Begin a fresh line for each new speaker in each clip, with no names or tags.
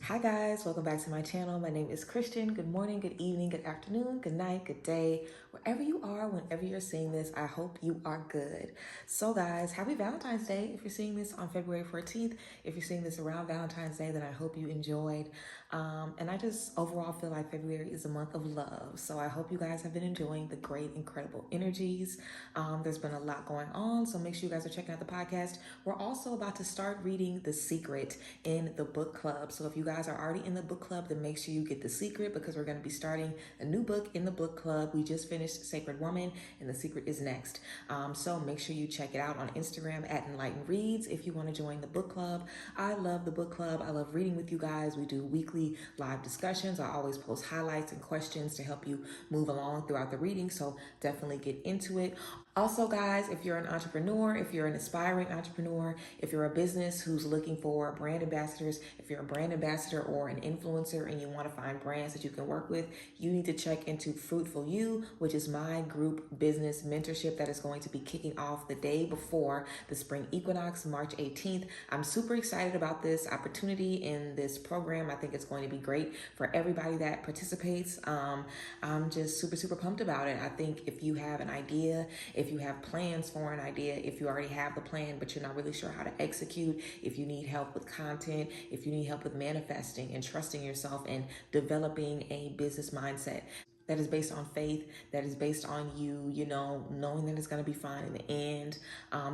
Hi guys, welcome back to my channel. My name is Christian. Good morning, good evening, good afternoon, good night, good day. Wherever you are, whenever you're seeing this, I hope you are good. So guys, happy Valentine's Day. If you're seeing this on February 14th, if you're seeing this around Valentine's Day, then I hope you enjoyed. And I just overall feel like February is a month of love. So I hope you guys have been enjoying the great, incredible energies. There's been a lot going on, so make sure you guys are checking out the podcast. We're also about to start reading The Secret in the book club. So if you guys are already in the book club, then make sure you get The Secret because we're going to be starting a new book in the book club. We just finished Sacred Woman and The Secret is next. So make sure you check it out on Instagram at Enlightened Reads if you want to join the book club. I love the book club. I love reading with you guys. We do weekly live discussions. I always post highlights and questions to help you move along throughout the reading. So definitely get into it. Also, guys, if you're an entrepreneur, if you're an aspiring entrepreneur, if you're a business who's looking for brand ambassadors, if you're a brand ambassador or an influencer and you want to find brands that you can work with, you need to check into Fruitful You, which is my group business mentorship that is going to be kicking off the day before the spring equinox, March 18th. I'm super excited about this opportunity in this program. I think it's going to be great for everybody that participates. I'm just super pumped about it. I think if you have an idea, if you have plans for an idea, if you already have the plan, but you're not really sure how to execute, if you need help with content, if you need help with manifesting and trusting yourself and developing a business mindset that is based on faith, that is based on you, knowing that it's going to be fine in the end,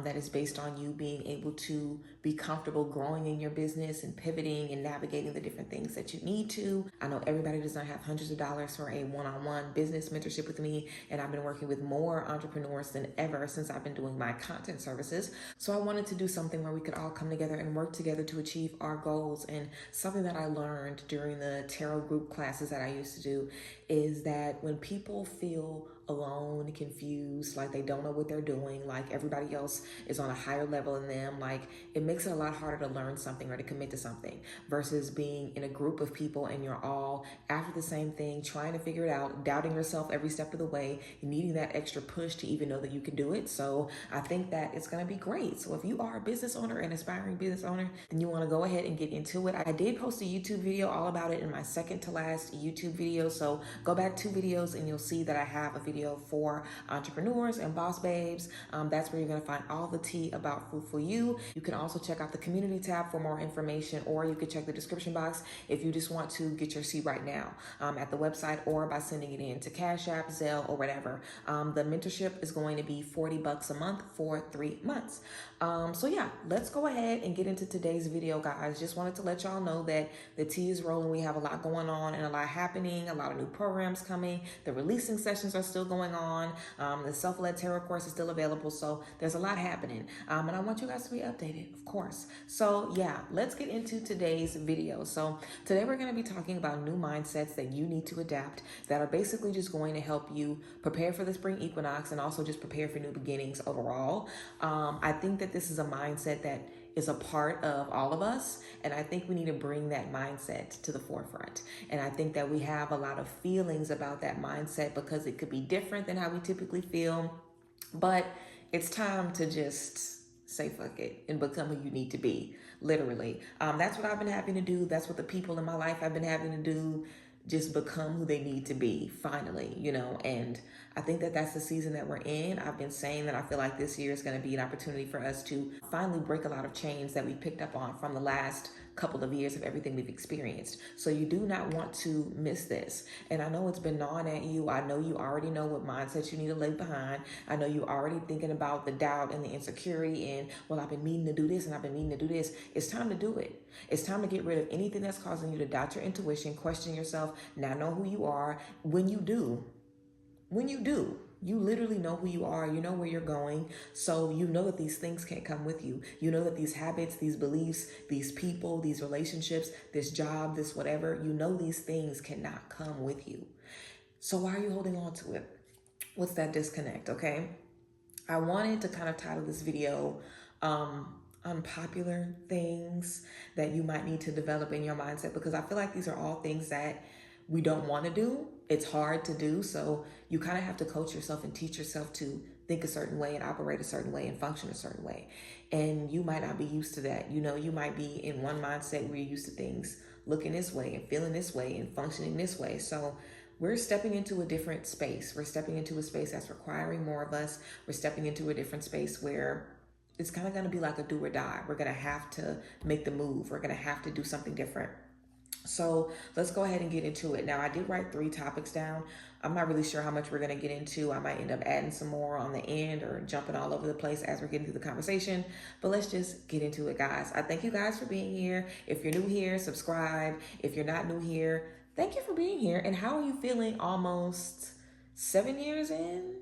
that is based on you being able to be comfortable growing in your business and pivoting and navigating the different things that you need to. I know everybody does not have hundreds of dollars for a one-on-one business mentorship with me, and I've been working with more entrepreneurs than ever since I've been doing my content services. So I wanted to do something where we could all come together and work together to achieve our goals. And something that I learned during the tarot group classes that I used to do is that when people feel alone, confused, like they don't know what they're doing, like everybody else is on a higher level than them, like it makes it a lot harder to learn something or to commit to something versus being in a group of people and you're all after the same thing, trying to figure it out, doubting yourself every step of the way, needing that extra push to even know that you can do it. So I think that it's going to be great. So if you are a business owner, an aspiring business owner, then you want to go ahead and get into it. I did post a YouTube video all about it in my second to last YouTube video. So go back 2 videos and you'll see that I have a video for entrepreneurs and boss babes. That's where you're going to find all the tea about Fruitful You. You can also check out the community tab for more information, or you can check the description box if you just want to get your seat right now at the website or by sending it in to Cash App, Zelle, or whatever. The mentorship is going to be $40 a month for 3 months. So yeah, let's go ahead and get into today's video, guys. Just wanted to let y'all know that the tea is rolling. We have a lot going on and a lot happening, a lot of new programs coming. The releasing sessions are still going on. The self-led tarot course is still available. So there's a lot happening. And I want you guys to be updated, of course. So yeah, let's get into today's video. So today we're going to be talking about new mindsets that you need to adapt that are basically just going to help you prepare for the spring equinox and also just prepare for new beginnings overall. I think that this is a mindset that is a part of all of us. And I think we need to bring that mindset to the forefront. And I think that we have a lot of feelings about that mindset because it could be different than how we typically feel. But it's time to just say fuck it and become who you need to be, literally. That's what I've been having to do. That's what the people in my life have been having to do. Just become who they need to be, finally, and I think that that's the season that we're in. I've been saying that I feel like this year is going to be an opportunity for us to finally break a lot of chains that we picked up on from the last couple of years of everything we've experienced. So you do not want to miss this. And I know it's been gnawing at you. I know you already know what mindsets you need to leave behind. I know you're already thinking about the doubt and the insecurity and, well, I've been meaning to do this and I've been meaning to do this. It's time to do it. It's time to get rid of anything that's causing you to doubt your intuition, question yourself, now know who you are. When you do, you literally know who you are. You know where you're going. So you know that these things can't come with you. You know that these habits, these beliefs, these people, these relationships, this job, this whatever, you know these things cannot come with you. So why are you holding on to it? What's that disconnect, okay? I wanted to kind of title this video, unpopular things that you might need to develop in your mindset, because I feel like these are all things that we don't want to do. It's hard to do. So you kind of have to coach yourself and teach yourself to think a certain way and operate a certain way and function a certain way. And you might not be used to that. You might be in one mindset where you're used to things looking this way and feeling this way and functioning this way. So we're stepping into a different space. We're stepping into a space that's requiring more of us. We're stepping into a different space where it's kind of going to be like a do or die. We're going to have to make the move. We're going to have to do something different. So let's go ahead and get into it. Now, I did write 3 topics down. I'm not really sure how much we're going to get into. I might end up adding some more on the end or jumping all over the place as we're getting through the conversation. But let's just get into it, guys. I thank you guys for being here. If you're new here, subscribe. If you're not new here, thank you for being here. And how are you feeling almost 7 years in?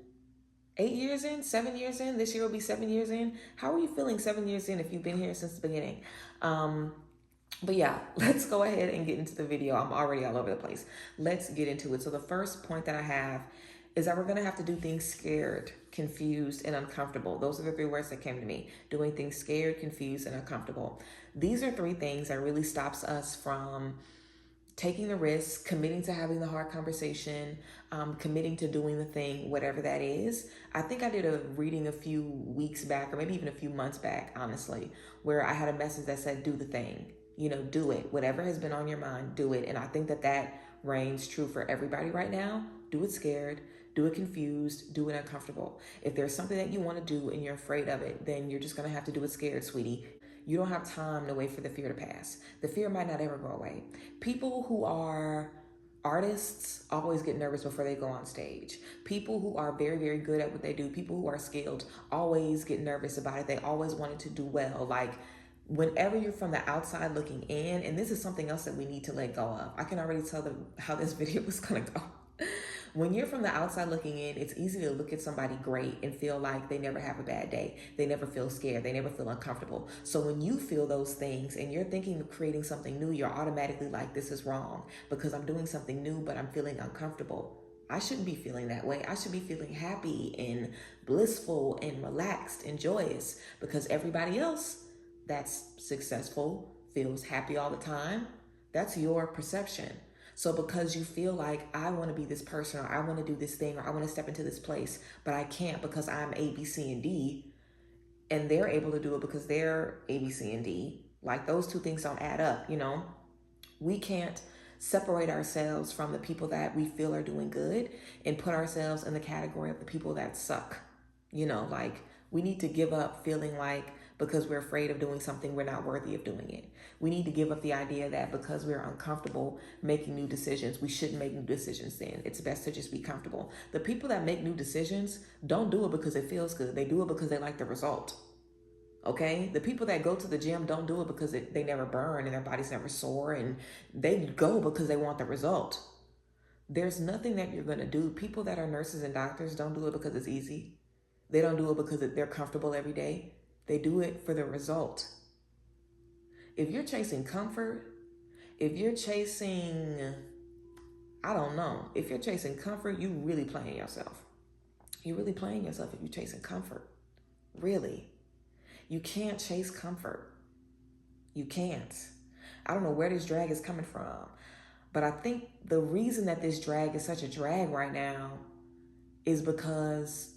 8 years in? 7 years in? This year will be 7 years in. How are you feeling 7 years in if you've been here since the beginning? But yeah, let's go ahead and get into the video. I'm already all over the place. Let's get into it. So the first point that I have is that we're going to have to do things scared, confused, and uncomfortable. Those are the 3 words that came to me. Doing things scared, confused, and uncomfortable. These are 3 things that really stops us from taking the risk, committing to having the hard conversation, committing to doing the thing, whatever that is. I think I did a reading a few weeks back, or maybe even a few months back, honestly, where I had a message that said, do the thing. You know, do it. Whatever has been on your mind, do it. And I think that that reigns true for everybody right now. Do it scared, do it confused, do it uncomfortable. If there's something that you want to do and you're afraid of it, then you're just going to have to do it scared, sweetie. You don't have time to wait for the fear to pass. The fear might not ever go away. People who are artists always get nervous before they go on stage. People who are very, very good at what they do, people who are skilled, always get nervous about it. They always want it to do well. Like, whenever you're from the outside looking in, and this is something else that we need to let go of. I can already tell them how this video is going to go. When you're from the outside looking in, it's easy to look at somebody great and feel like they never have a bad day. They never feel scared. They never feel uncomfortable. So when you feel those things and you're thinking of creating something new, you're automatically like, this is wrong because I'm doing something new, but I'm feeling uncomfortable. I shouldn't be feeling that way. I should be feeling happy and blissful and relaxed and joyous because everybody else that's successful feels happy all the time. That's your perception. So because you feel like I want to be this person or I want to do this thing or I want to step into this place, but I can't because I'm A, B, C, and D, and they're able to do it because they're A, B, C, and D, like those 2 things don't add up, you know? We can't separate ourselves from the people that we feel are doing good and put ourselves in the category of the people that suck. You know, like we need to give up feeling like because we're afraid of doing something, we're not worthy of doing it. We need to give up the idea that because we're uncomfortable making new decisions, we shouldn't make new decisions then. It's best to just be comfortable. The people that make new decisions don't do it because it feels good. They do it because they like the result. Okay? The people that go to the gym don't do it because they never burn and their bodies never sore, and they go because they want the result. There's nothing that you're going to do. People that are nurses and doctors don't do it because it's easy. They don't do it because they're comfortable every day. They do it for the result. If you're chasing comfort, if you're chasing, I don't know, if you're chasing comfort, you really playing yourself. You're really playing yourself if you're chasing comfort. Really. You can't chase comfort. You can't. I don't know where this drag is coming from, but I think the reason that this drag is such a drag right now is because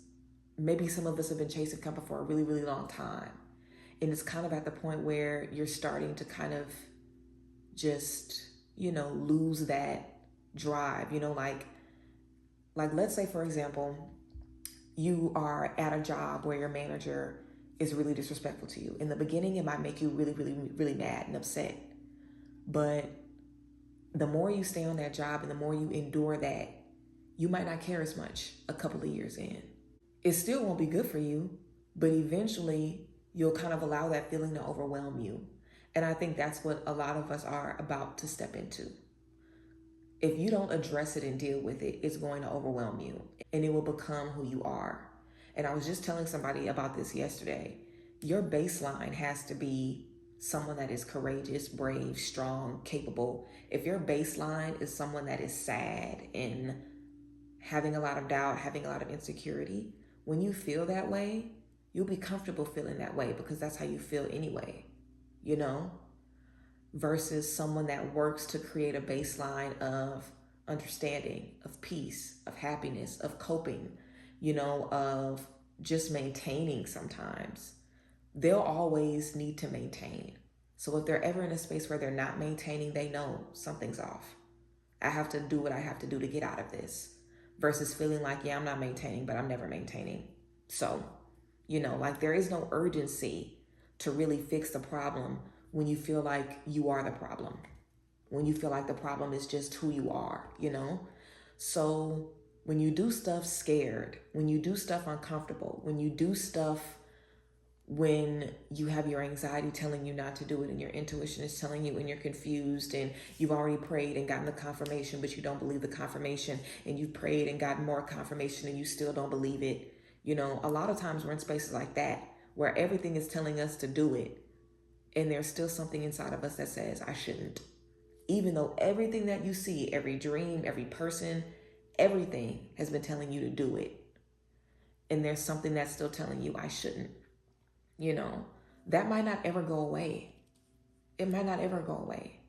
maybe some of us have been chasing comfort for a really, really long time. And it's kind of at the point where you're starting to kind of just, you know, lose that drive, you know, like let's say, for example, you are at a job where your manager is really disrespectful to you. In the beginning, it might make you really, really, really mad and upset. But the more you stay on that job and the more you endure that, you might not care as much a couple of years in. It still won't be good for you, but eventually you'll kind of allow that feeling to overwhelm you. And I think that's what a lot of us are about to step into. If you don't address it and deal with it, it's going to overwhelm you and it will become who you are. And I was just telling somebody about this yesterday. Your baseline has to be someone that is courageous, brave, strong, capable. If your baseline is someone that is sad and having a lot of doubt, having a lot of insecurity, when you feel that way, you'll be comfortable feeling that way because that's how you feel anyway, you know? Versus someone that works to create a baseline of understanding, of peace, of happiness, of coping, you know, of just maintaining sometimes. They'll always need to maintain. So if they're ever in a space where they're not maintaining, they know something's off. I have to do what I have to do to get out of this, versus feeling like, yeah, I'm not maintaining, but I'm never maintaining. So, like there is no urgency to really fix the problem when you feel like you are the problem, when you feel like the problem is just who you are, So when you do stuff scared, when you do stuff uncomfortable, when you do stuff when you have your anxiety telling you not to do it and your intuition is telling you and you're confused and you've already prayed and gotten the confirmation, but you don't believe the confirmation, and you've prayed and gotten more confirmation and you still don't believe it. A lot of times we're in spaces like that where everything is telling us to do it, and there's still something inside of us that says, I shouldn't. Even though everything that you see, every dream, every person, everything has been telling you to do it. And there's something that's still telling you, I shouldn't. That might not ever go away. It might not ever go away.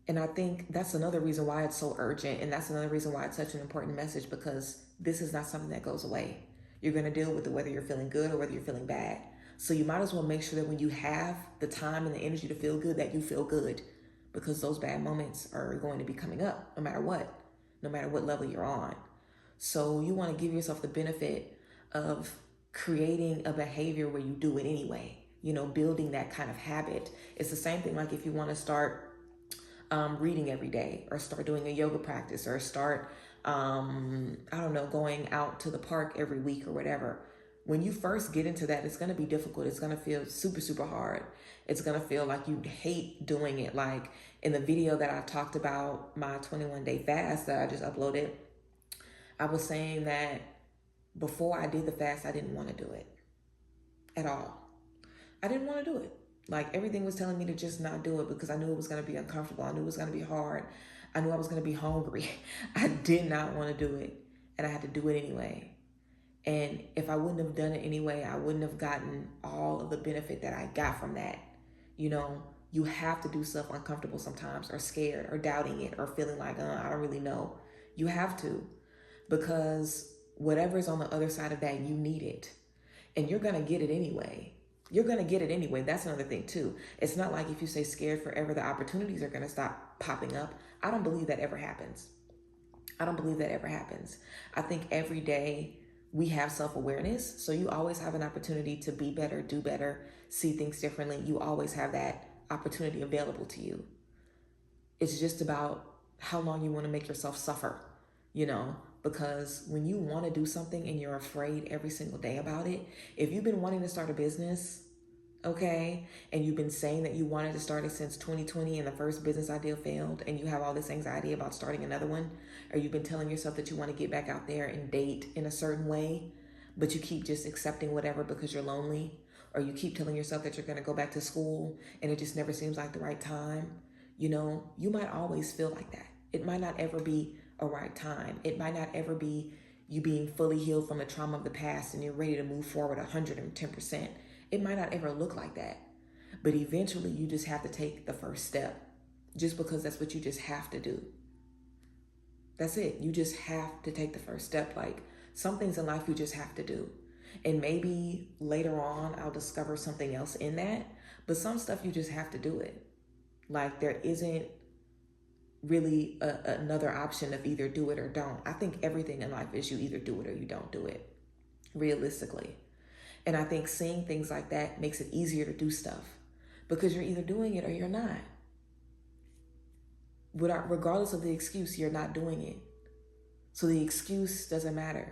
And I think that's another reason why it's so urgent. And that's another reason why it's such an important message, because this is not something that goes away. You're going to deal with it whether you're feeling good or whether you're feeling bad. So you might as well make sure that when you have the time and the energy to feel good, that you feel good, because those bad moments are going to be coming up no matter what level you're on. So you want to give yourself the benefit of creating a behavior where you do it anyway, building that kind of habit. It's the same thing like if you want to start reading every day, or start doing a yoga practice, or start, going out to the park every week or whatever. When you first get into that, it's going to be difficult. It's going to feel super, super hard. It's going to feel like you hate doing it. Like in the video that I talked about, my 21-day fast that I just uploaded, I was saying that before I did the fast, I didn't want to do it at all. I didn't want to do it. Like everything was telling me to just not do it, because I knew it was going to be uncomfortable. I knew it was going to be hard. I knew I was going to be hungry. I did not want to do it, and I had to do it anyway. And if I wouldn't have done it anyway, I wouldn't have gotten all of the benefit that I got from that. You have to do stuff uncomfortable sometimes, or scared, or doubting it, or feeling like, I don't really know. You have to, because whatever's on the other side of that, you need it. And you're going to get it anyway. You're going to get it anyway. That's another thing too. It's not like if you say scared forever, the opportunities are going to stop popping up. I don't believe that ever happens. I think every day we have self-awareness. So you always have an opportunity to be better, do better, see things differently. You always have that opportunity available to you. It's just about how long you want to make yourself suffer, because when you want to do something and you're afraid every single day about it, if you've been wanting to start a business, okay, and you've been saying that you wanted to start it since 2020 and the first business idea failed, and you have all this anxiety about starting another one, or you've been telling yourself that you want to get back out there and date in a certain way, but you keep just accepting whatever because you're lonely, or you keep telling yourself that you're going to go back to school and it just never seems like the right time, you might always feel like that. It might not ever be a right time. It might not ever be you being fully healed from the trauma of the past and you're ready to move forward 110%. It might not ever look like that. But eventually you just have to take the first step, just because that's what you just have to do. That's it. You just have to take the first step. Like some things in life you just have to do. And maybe later on I'll discover something else in that. But some stuff you just have to do it. Like there isn't really another option of either do it or don't. I think everything in life is you either do it or you don't do it, realistically. And I think seeing things like that makes it easier to do stuff, because you're either doing it or you're not. Regardless of the excuse, you're not doing it. So the excuse doesn't matter.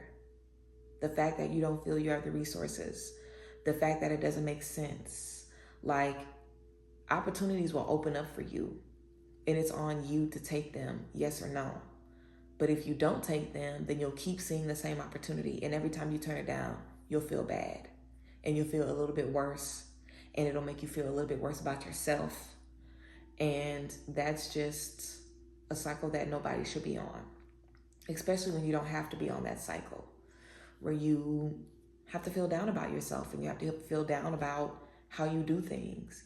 The fact that you don't feel you have the resources, the fact that it doesn't make sense, like opportunities will open up for you. And it's on you to take them, yes or no. But if you don't take them, then you'll keep seeing the same opportunity. And every time you turn it down, you'll feel bad. And you'll feel a little bit worse. And it'll make you feel a little bit worse about yourself. And that's just a cycle that nobody should be on. Especially when you don't have to be on that cycle, where you have to feel down about yourself and you have to feel down about how you do things,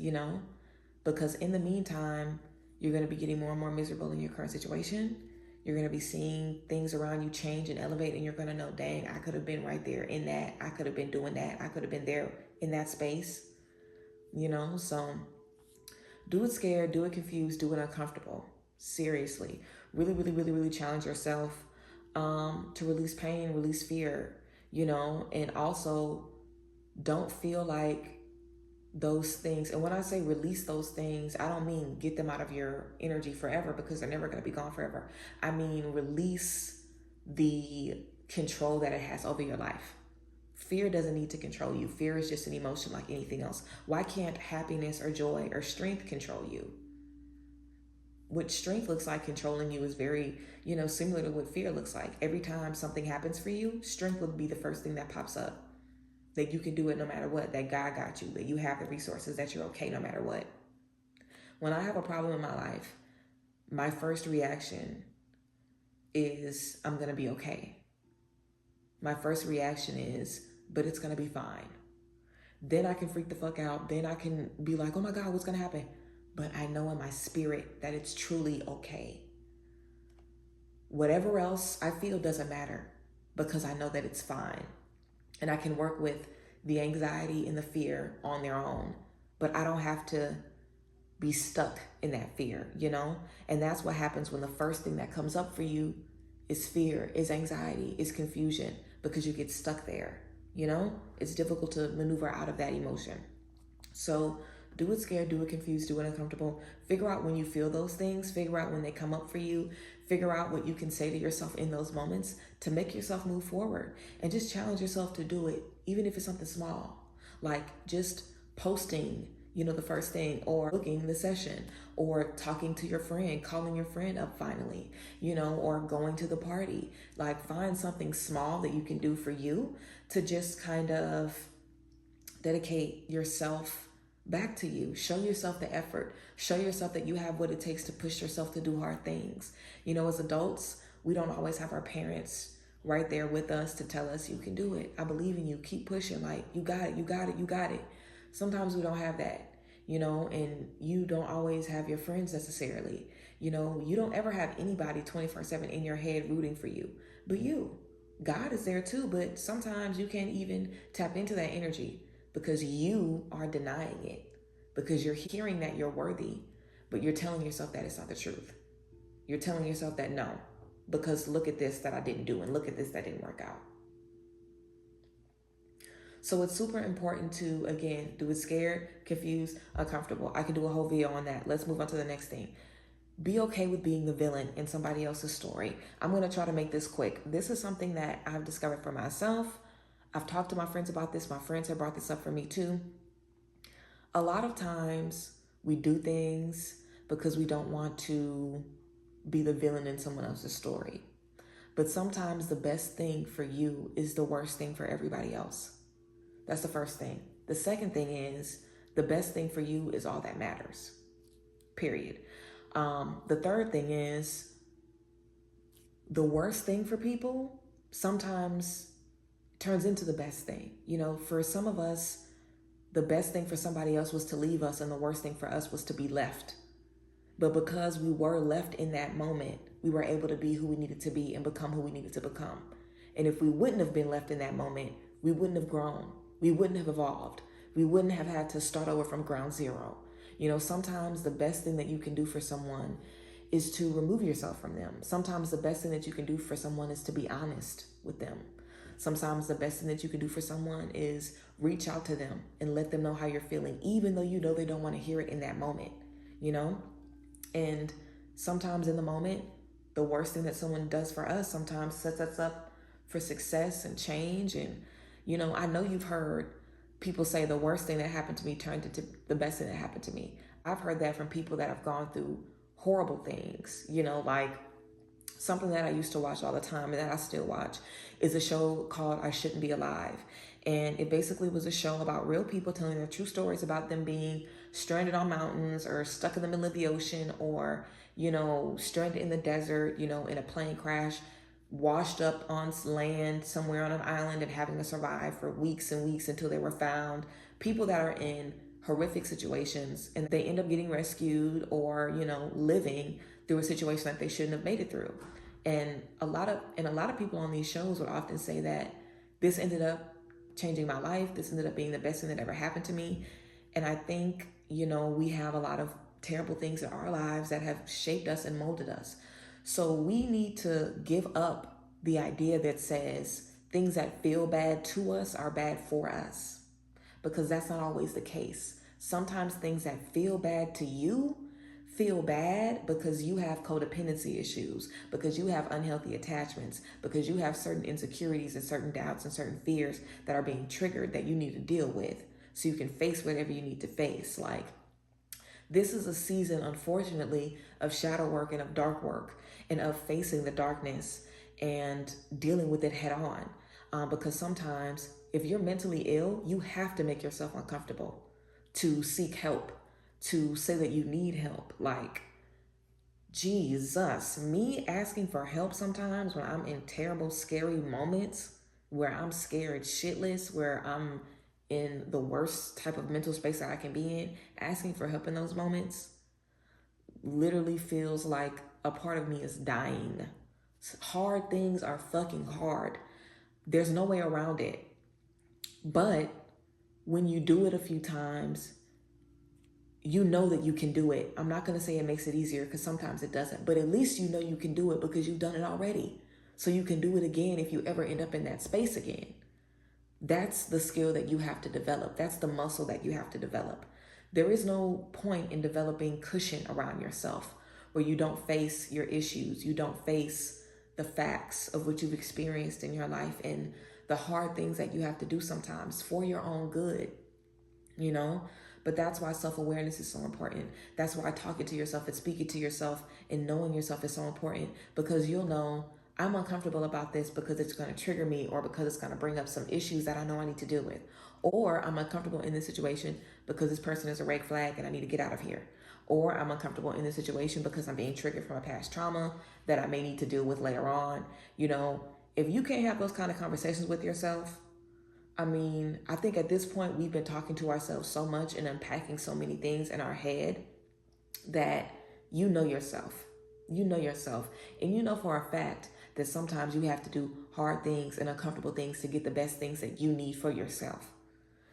Because in the meantime, you're going to be getting more and more miserable in your current situation. You're going to be seeing things around you change and elevate, and you're going to know, dang, I could have been right there in that. I could have been doing that. I could have been there in that space, So Do it scared, do it confused, do it uncomfortable. Seriously. Really, really, really, really challenge yourself to release pain, release fear, and also don't feel like those things. And when I say release those things, I don't mean get them out of your energy forever, because they're never going to be gone forever. I mean release the control that it has over your life. Fear doesn't need to control you. Fear is just an emotion like anything else. Why can't happiness or joy or strength control you? What strength looks like controlling you is very, similar to what fear looks like. Every time something happens for you, strength would be the first thing that pops up. That you can do it no matter what, that God got you, that you have the resources, that you're okay no matter what. When I have a problem in my life, my first reaction is, I'm going to be okay. My first reaction is, but it's going to be fine. Then I can freak the fuck out. Then I can be like, oh my God, what's going to happen? But I know in my spirit that it's truly okay. Whatever else I feel doesn't matter, because I know that it's fine. And I can work with the anxiety and the fear on their own, but I don't have to be stuck in that fear, And that's what happens when the first thing that comes up for you is fear, is anxiety, is confusion, because you get stuck there, It's difficult to maneuver out of that emotion. So do it scared, do it confused, do it uncomfortable. Figure out when you feel those things. Figure out when they come up for you. Figure out what you can say to yourself in those moments to make yourself move forward. And just challenge yourself to do it, even if it's something small. Like just posting, the first thing, or booking the session, or talking to your friend, calling your friend up finally, or going to the party. Like find something small that you can do for you to just kind of dedicate yourself back to you. Show yourself the effort. Show yourself that you have what it takes to push yourself to do hard things. As adults, we don't always have our parents right there with us to tell us, you can do it. I believe in you. Keep pushing. Like, you got it. You got it. You got it. Sometimes we don't have that, and you don't always have your friends necessarily. You don't ever have anybody 24/7 in your head rooting for you, but God is there too. But sometimes you can't even tap into that energy, because you are denying it, because you're hearing that you're worthy, but you're telling yourself that it's not the truth. You're telling yourself that no, because look at this that I didn't do, and look at this that didn't work out. So it's super important to, again, do it scared, confused, uncomfortable. I can do a whole video on that. Let's move on to the next thing. Be okay with being the villain in somebody else's story. I'm going to try to make this quick. This is something that I've discovered for myself. I've talked to my friends about this. My friends have brought this up for me too. A lot of times we do things because we don't want to be the villain in someone else's story. But sometimes the best thing for you is the worst thing for everybody else. That's the first thing. The second thing is the best thing for you is all that matters, period. The third thing is the worst thing for people sometimes turns into the best thing. For some of us, the best thing for somebody else was to leave us, and the worst thing for us was to be left. But because we were left in that moment, we were able to be who we needed to be and become who we needed to become. And if we wouldn't have been left in that moment, we wouldn't have grown. We wouldn't have evolved. We wouldn't have had to start over from ground zero. Sometimes the best thing that you can do for someone is to remove yourself from them. Sometimes the best thing that you can do for someone is to be honest with them. Sometimes the best thing that you can do for someone is reach out to them and let them know how you're feeling, even though they don't want to hear it in that moment, And sometimes in the moment, the worst thing that someone does for us sometimes sets us up for success and change. And, I know you've heard people say the worst thing that happened to me turned into the best thing that happened to me. I've heard that from people that have gone through horrible things, like something that I used to watch all the time and that I still watch is a show called I Shouldn't Be Alive. And it basically was a show about real people telling their true stories about them being stranded on mountains or stuck in the middle of the ocean or, stranded in the desert, in a plane crash, washed up on land somewhere on an island and having to survive for weeks and weeks until they were found. People that are in horrific situations and they end up getting rescued or, living through a situation that they shouldn't have made it through. And a lot of people on these shows would often say that this ended up changing my life. This ended up being the best thing that ever happened to me. And I think, we have a lot of terrible things in our lives that have shaped us and molded us. So we need to give up the idea that says things that feel bad to us are bad for us, because that's not always the case. Sometimes things that feel bad to you feel bad because you have codependency issues, because you have unhealthy attachments, because you have certain insecurities and certain doubts and certain fears that are being triggered that you need to deal with so you can face whatever you need to face. Like, this is a season, unfortunately, of shadow work and of dark work and of facing the darkness and dealing with it head on. Because sometimes if you're mentally ill, you have to make yourself uncomfortable to seek help, to say that you need help. Like, Jesus, me asking for help sometimes when I'm in terrible, scary moments where I'm scared shitless, where I'm in the worst type of mental space that I can be in, asking for help in those moments literally feels like a part of me is dying. Hard things are fucking hard. There's no way around it. But when you do it a few times, you know that you can do it. I'm not going to say it makes it easier, because sometimes it doesn't, but at least you know you can do it because you've done it already. So you can do it again if you ever end up in that space again. That's the skill that you have to develop. That's the muscle that you have to develop. There is no point in developing cushion around yourself where you don't face your issues. You don't face the facts of what you've experienced in your life and the hard things that you have to do sometimes for your own good, you know? But that's why self-awareness is so important. That's why talking to yourself and speaking to yourself and knowing yourself is so important, because you'll know, I'm uncomfortable about this because it's going to trigger me, or because it's going to bring up some issues that I know I need to deal with. Or I'm uncomfortable in this situation because this person is a red flag and I need to get out of here. Or I'm uncomfortable in this situation because I'm being triggered from a past trauma that I may need to deal with later on. You know, if you can't have those kind of conversations with yourself, I mean, I think at this point we've been talking to ourselves so much and unpacking so many things in our head that you know yourself. You know yourself. And you know for a fact that sometimes you have to do hard things and uncomfortable things to get the best things that you need for yourself.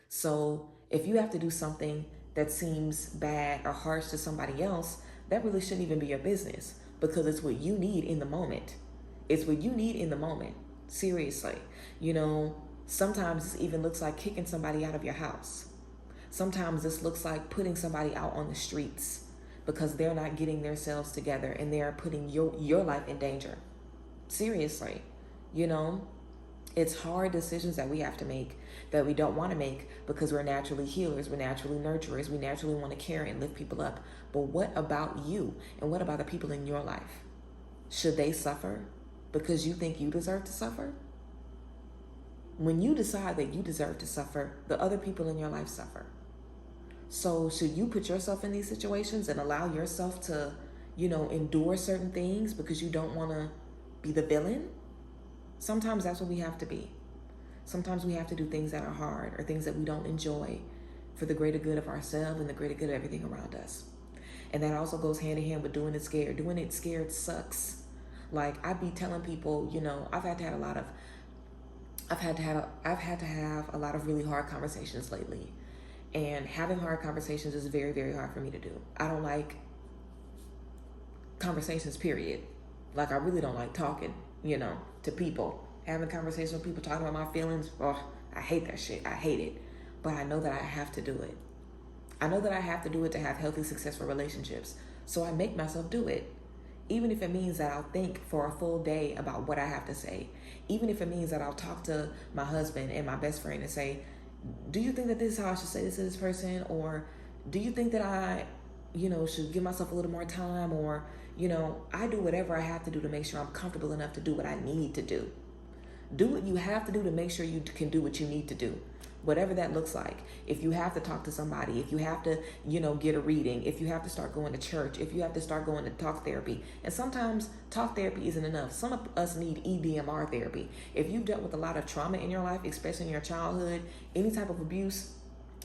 So if you have to do something that seems bad or harsh to somebody else, that really shouldn't even be your business, because it's what you need in the moment. It's what you need in the moment. Seriously. You know, sometimes this even looks like kicking somebody out of your house. Sometimes this looks like putting somebody out on the streets because they're not getting themselves together and they're putting your life in danger. Seriously, you know, it's hard decisions that we have to make that we don't want to make because we're naturally healers, we're naturally nurturers, we naturally want to care and lift people up. But what about you? And what about the people in your life? Should they suffer because you think you deserve to suffer? When you decide that you deserve to suffer, the other people in your life suffer. So should you put yourself in these situations and allow yourself to, you know, endure certain things because you don't want to be the villain? Sometimes that's what we have to be. Sometimes we have to do things that are hard or things that we don't enjoy for the greater good of ourselves and the greater good of everything around us. And that also goes hand in hand with doing it scared. Doing it scared sucks. Like, I be telling people, you know, I've had to have a lot of really hard conversations lately. And having hard conversations is very, very hard for me to do. I don't like conversations, period. Like, I really don't like talking, you know, to people. Having conversations with people, talking about my feelings, oh, I hate that shit. I hate it. But I know that I have to do it. I know that I have to do it to have healthy, successful relationships. So I make myself do it. Even if it means that I'll think for a full day about what I have to say. Even if it means that I'll talk to my husband and my best friend and say, do you think that this is how I should say this to this person? Or do you think that I, you know, should give myself a little more time? Or, you know, I do whatever I have to do to make sure I'm comfortable enough to do what I need to do. Do what you have to do to make sure you can do what you need to do. Whatever that looks like. If you have to talk to somebody, if you have to, you know, get a reading, if you have to start going to church, if you have to start going to talk therapy. And sometimes talk therapy isn't enough. Some of us need EDMR therapy. If you've dealt with a lot of trauma in your life, especially in your childhood, any type of abuse,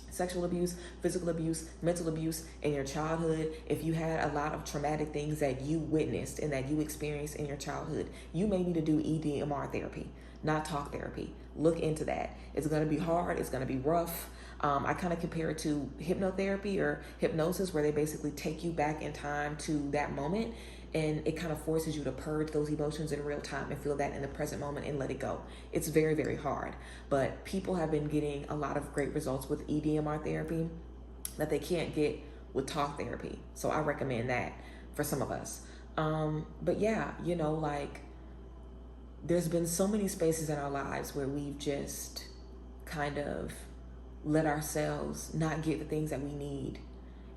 sexual abuse, physical abuse, mental abuse in your childhood, if you had a lot of traumatic things that you witnessed and that you experienced in your childhood, you may need to do EDMR therapy, not talk therapy. Look into that. It's going to be hard. It's going to be rough. I kind of compare it to hypnotherapy or hypnosis, where they basically take you back in time to that moment, and it kind of forces you to purge those emotions in real time and feel that in the present moment and let it go. It's very, very hard, but people have been getting a lot of great results with EDMR therapy that they can't get with talk therapy. So I recommend that for some of us. But yeah, you know, like, there's been so many spaces in our lives where we've just kind of let ourselves not get the things that we need.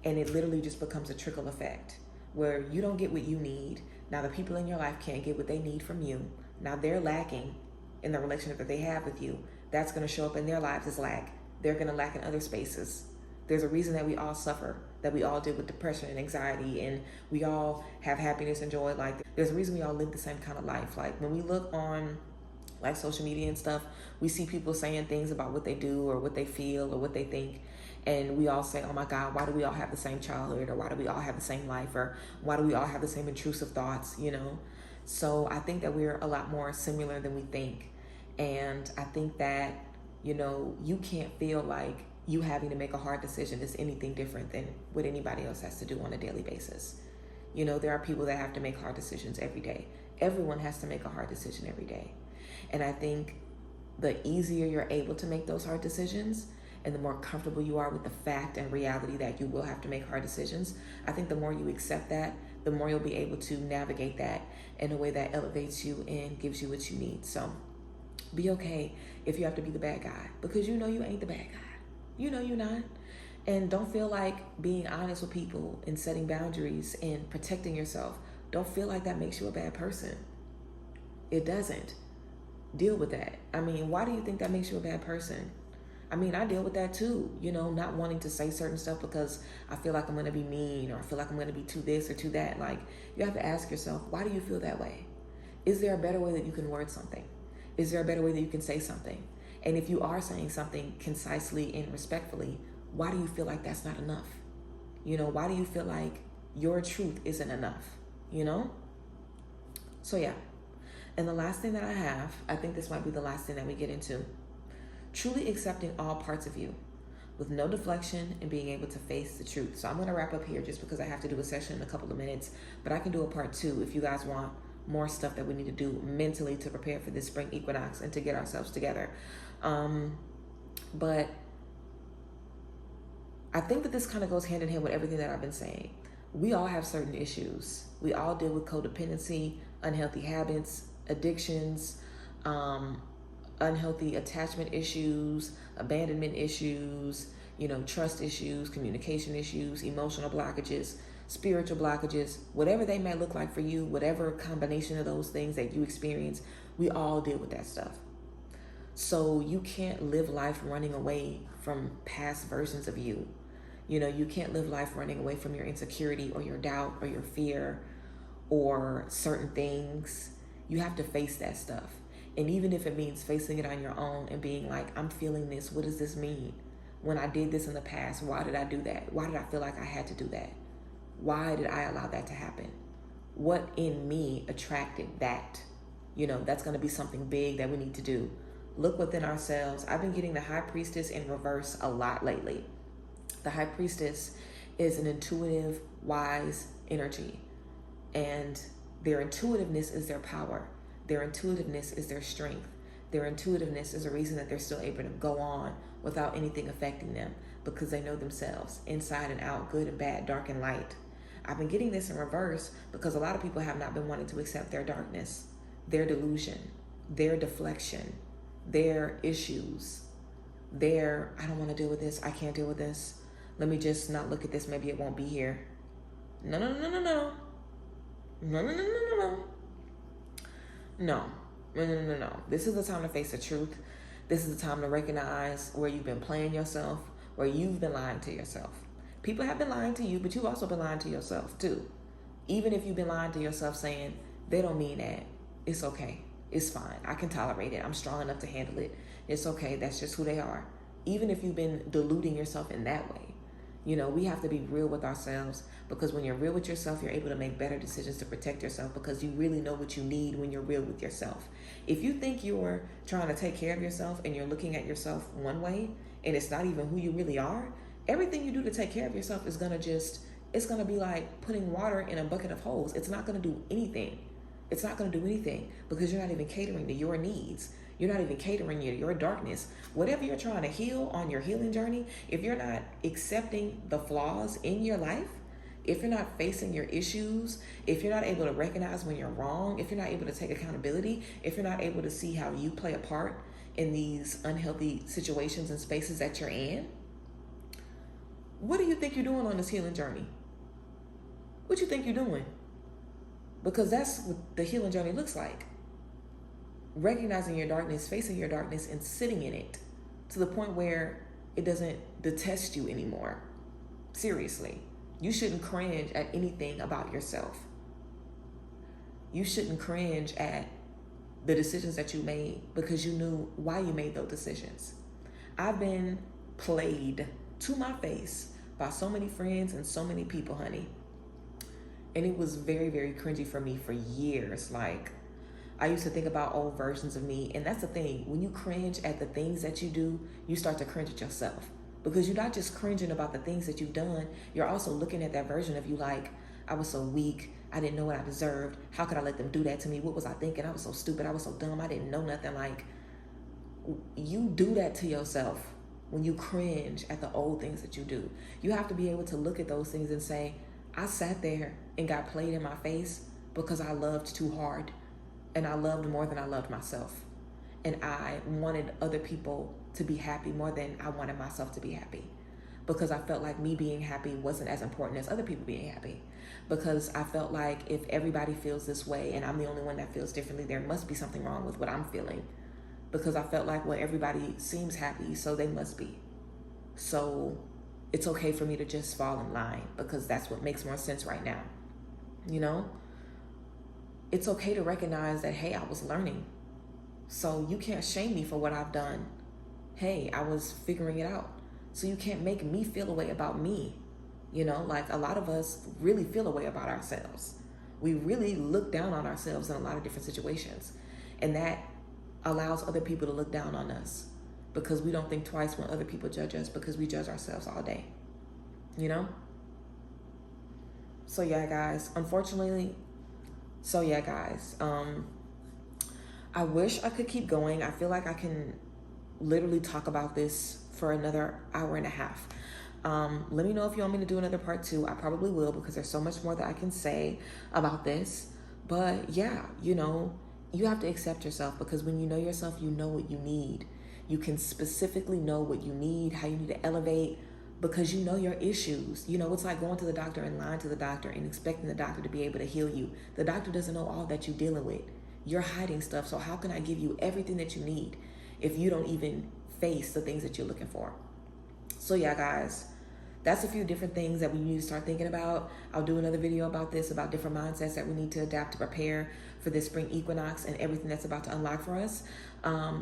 And it literally just becomes a trickle effect where you don't get what you need. Now the people in your life can't get what they need from you. Now they're lacking in the relationship that they have with you. That's going to show up in their lives as lack. They're going to lack in other spaces. There's a reason that we all suffer, that we all deal with depression and anxiety, and we all have happiness and joy. Like, there's a reason we all live the same kind of life. Like, when we look on like social media and stuff, we see people saying things about what they do or what they feel or what they think, and we all say, oh my God, why do we all have the same childhood, or why do we all have the same life, or why do we all have the same intrusive thoughts, you know? So I think that we're a lot more similar than we think. And I think that, you know, you can't feel like you having to make a hard decision is anything different than what anybody else has to do on a daily basis. You know, there are people that have to make hard decisions every day. Everyone has to make a hard decision every day. And I think the easier you're able to make those hard decisions, and the more comfortable you are with the fact and reality that you will have to make hard decisions, I think the more you accept that, the more you'll be able to navigate that in a way that elevates you and gives you what you need. So be okay if you have to be the bad guy, because you know you ain't the bad guy. You know you're not. And don't feel like being honest with people and setting boundaries and protecting yourself, don't feel like that makes you a bad person. It doesn't. Deal with that. I mean, why do you think that makes you a bad person? I mean, I deal with that too, you know, not wanting to say certain stuff because I feel like I'm going to be mean, or I feel like I'm going to be too this or too that. Like, you have to ask yourself, why do you feel that way? Is there a better way that you can word something? Is there a better way that you can say something? And if you are saying something concisely and respectfully, why do you feel like that's not enough? You know, why do you feel like your truth isn't enough? You know? So yeah. And the last thing that I have, I think this might be the last thing that we get into, truly accepting all parts of you with no deflection and being able to face the truth. So I'm going to wrap up here just because I have to do a session in a couple of minutes, but I can do a part 2 if you guys want more stuff that we need to do mentally to prepare for this spring equinox and to get ourselves together. But I think that this kind of goes hand in hand with everything that I've been saying. We all have certain issues. We all deal with codependency, unhealthy habits, addictions, unhealthy attachment issues, abandonment issues, you know, trust issues, communication issues, emotional blockages, spiritual blockages, whatever they may look like for you, whatever combination of those things that you experience, we all deal with that stuff. So you can't live life running away from past versions of you. You know, you can't live life running away from your insecurity or your doubt or your fear or certain things. You have to face that stuff. And even if it means facing it on your own and being like, I'm feeling this, what does this mean? When I did this in the past, why did I do that? Why did I feel like I had to do that? Why did I allow that to happen? What in me attracted that? You know, that's going to be something big that we need to do. Look within ourselves. I've been getting the High Priestess in reverse a lot lately. The High Priestess is an intuitive, wise energy. And their intuitiveness is their power. Their intuitiveness is their strength. Their intuitiveness is a reason that they're still able to go on without anything affecting them, because they know themselves inside and out, good and bad, dark and light. I've been getting this in reverse because a lot of people have not been wanting to accept their darkness, their delusion, their deflection, their issues, their, I don't want to deal with this, I can't deal with this, let me just not look at this, maybe it won't be here. No. This is the time to face the truth. This is the time to recognize where you've been playing yourself, where you've been lying to yourself. People have been lying to you, but you've also been lying to yourself too. Even if you've been lying to yourself saying, they don't mean that, it's okay, it's fine, I can tolerate it, I'm strong enough to handle it, it's okay, that's just who they are. Even if you've been deluding yourself in that way, you know, we have to be real with ourselves, because when you're real with yourself, you're able to make better decisions to protect yourself, because you really know what you need when you're real with yourself. If you think you're trying to take care of yourself and you're looking at yourself one way and it's not even who you really are, everything you do to take care of yourself is gonna it's gonna be like putting water in a bucket of hose. It's not gonna do anything. It's not gonna do anything because you're not even catering to your needs. You're not even catering to your darkness. Whatever you're trying to heal on your healing journey, if you're not accepting the flaws in your life, if you're not facing your issues, if you're not able to recognize when you're wrong, if you're not able to take accountability, if you're not able to see how you play a part in these unhealthy situations and spaces that you're in, what do you think you're doing on this healing journey? What you think you're doing? Because that's what the healing journey looks like. Recognizing your darkness, facing your darkness, and sitting in it to the point where it doesn't detest you anymore. Seriously. You shouldn't cringe at anything about yourself. You shouldn't cringe at the decisions that you made because you knew why you made those decisions. I've been played to my face by so many friends and so many people, honey. And it was very, very cringy for me for years. Like, I used to think about old versions of me. And that's the thing. When you cringe at the things that you do, you start to cringe at yourself. Because you're not just cringing about the things that you've done. You're also looking at that version of you like, I was so weak. I didn't know what I deserved. How could I let them do that to me? What was I thinking? I was so stupid. I was so dumb. I didn't know nothing. Like, you do that to yourself when you cringe at the old things that you do. You have to be able to look at those things and say, I sat there and got played in my face because I loved too hard. And I loved more than I loved myself. And I wanted other people to be happy more than I wanted myself to be happy. Because I felt like me being happy wasn't as important as other people being happy. Because I felt like if everybody feels this way and I'm the only one that feels differently, there must be something wrong with what I'm feeling. Because I felt like, well, everybody seems happy, so they must be. So it's okay for me to just fall in line because that's what makes more sense right now. You know? It's okay to recognize that, hey, I was learning. So you can't shame me for what I've done. Hey, I was figuring it out. So you can't make me feel a way about me. You know, like a lot of us really feel a way about ourselves. We really look down on ourselves in a lot of different situations. And that allows other people to look down on us because we don't think twice when other people judge us because we judge ourselves all day. You know? So yeah, guys, I wish I could keep going. I feel like I can literally talk about this for another hour and a half. Let me know if you want me to do another part 2. I probably will because there's so much more that I can say about this. But yeah, you know, you have to accept yourself because when you know yourself, you know what you need. You can specifically know what you need, how you need to elevate because you know your issues. You know, it's like going to the doctor and lying to the doctor and expecting the doctor to be able to heal you. The doctor doesn't know all that you're dealing with. You're hiding stuff. So how can I give you everything that you need if you don't even face the things that you're looking for? So yeah, guys, that's a few different things that we need to start thinking about. I'll do another video about this, about different mindsets that we need to adapt to prepare for this spring equinox and everything that's about to unlock for us.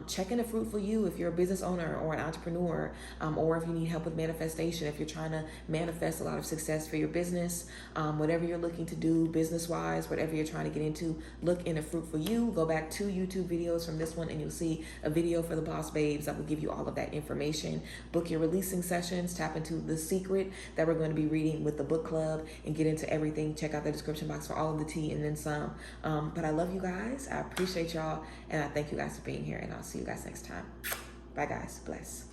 Check in a fruitful you if you're a business owner or an entrepreneur, or if you need help with manifestation, if you're trying to manifest a lot of success for your business, whatever you're looking to do business-wise, whatever you're trying to get into, look in a fruitful you. Go back 2 YouTube videos from this one and you'll see a video for the boss babes that will give you all of that information. Book your releasing sessions, tap into the secret that we're going to be reading with the book club and get into everything. Check out the description box for all of the tea and then some. But I love you guys. I appreciate y'all and I thank you guys for being here and I'll see you guys next time. Bye guys. Bless.